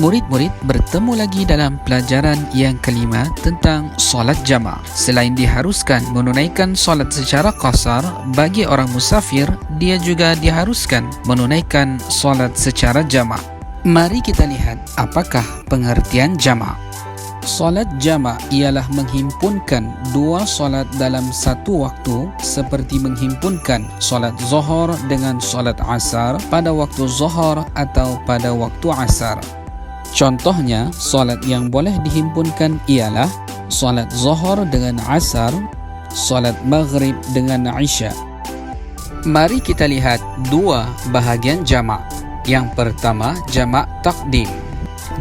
Murid-murid bertemu lagi dalam pelajaran yang kelima tentang solat jama'. Selain diharuskan menunaikan solat secara qasar, bagi orang musafir, dia juga diharuskan menunaikan solat secara jama'. Mari kita lihat apakah pengertian jama'. Solat jama' ialah menghimpunkan dua solat dalam satu waktu, seperti menghimpunkan solat zuhur dengan solat asar pada waktu zuhur atau pada waktu asar. Contohnya, solat yang boleh dihimpunkan ialah solat zuhur dengan asar, solat maghrib dengan isya. Mari kita lihat dua bahagian jama'. Yang pertama, jama' takdim.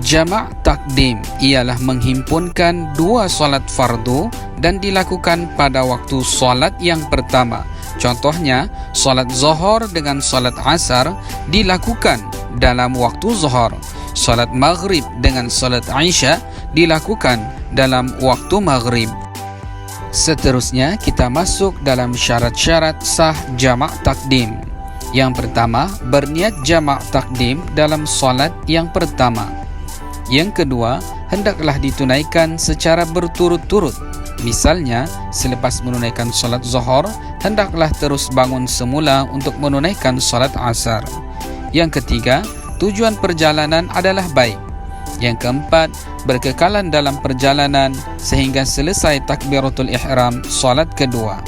Jama' takdim ialah menghimpunkan dua solat fardu dan dilakukan pada waktu solat yang pertama. Contohnya, solat zuhur dengan solat asar dilakukan dalam waktu zuhur. Solat maghrib dengan solat isya dilakukan dalam waktu maghrib. Seterusnya kita masuk dalam syarat-syarat sah jama' takdim. Yang pertama, berniat jama' takdim dalam solat yang pertama. Yang kedua, hendaklah ditunaikan secara berturut-turut. Misalnya, selepas menunaikan solat zuhur, hendaklah terus bangun semula untuk menunaikan solat asar. Yang ketiga, tujuan perjalanan adalah baik. Yang keempat, berkekalan dalam perjalanan sehingga selesai takbiratul ihram solat kedua.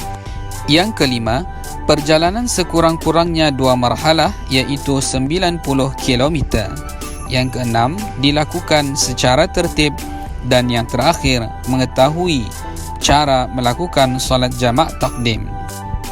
Yang kelima, perjalanan sekurang-kurangnya 2 marhalah iaitu 90 km. Yang keenam, dilakukan secara tertib. Dan yang terakhir, mengetahui cara melakukan solat jama' takdim.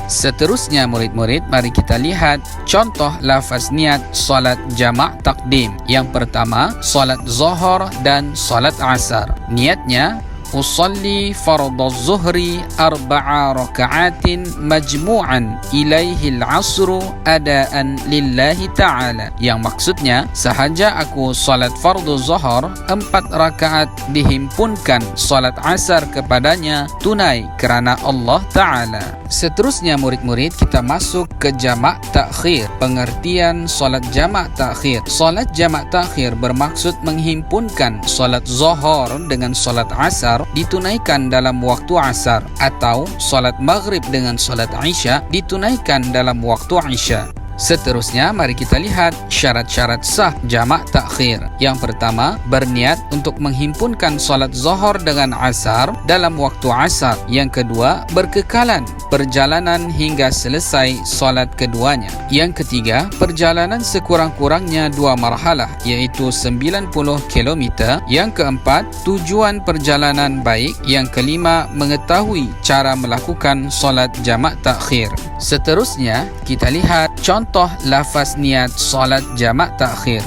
Seterusnya murid-murid, mari kita lihat contoh lafaz niat solat jama' takdim. Yang pertama, solat zuhur dan solat asar. Niatnya, usalli fardaz zuhri 4 raka'atin majmu'an ilaihi al-'asru adaan lillahi ta'ala. Yang maksudnya, sahaja aku salat fardhu zuhur 4 rakaat dihimpunkan salat asar kepadanya tunai kerana Allah Ta'ala. Seterusnya murid-murid, kita masuk ke jama' takhir. Pengertian solat jama' takhir. Solat jama' takhir bermaksud menghimpunkan solat zuhur dengan solat asar ditunaikan dalam waktu asar, atau solat maghrib dengan solat isya ditunaikan dalam waktu isya. Seterusnya, mari kita lihat syarat-syarat sah jama' takhir. Yang pertama, berniat untuk menghimpunkan solat zuhur dengan asar dalam waktu asar. Yang kedua, berkekalan perjalanan hingga selesai solat keduanya. Yang ketiga, perjalanan sekurang-kurangnya 2 marhalah iaitu 90 km. Yang keempat, tujuan perjalanan baik. Yang kelima, mengetahui cara melakukan solat jama' takhir. Seterusnya, kita lihat contoh lafaz niat solat jama' takhir.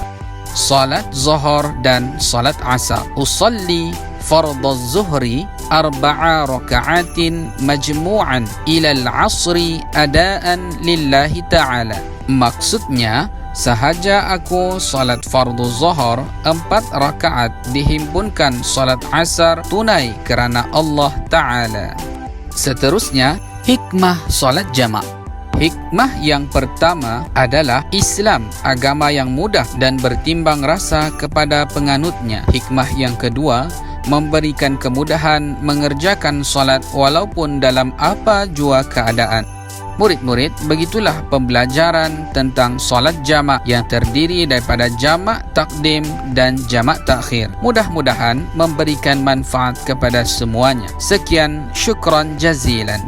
Solat zuhur dan solat asar. Usalli fardaz zuhri 4 raka'atin majmu'an ila al-'asri adaan lillahi ta'ala. Maksudnya, sahaja aku salat fardu zuhur 4 rakaat dihimpunkan salat asar tunai kerana Allah Ta'ala. Seterusnya, hikmah solat jama'. Hikmah yang pertama adalah Islam, agama yang mudah dan bertimbang rasa kepada penganutnya. Hikmah yang kedua, memberikan kemudahan mengerjakan solat walaupun dalam apa jua keadaan. Murid-murid, begitulah pembelajaran tentang solat jama' yang terdiri daripada jama' takdim dan jama' takhir. Mudah-mudahan memberikan manfaat kepada semuanya. Sekian, syukran jazilan.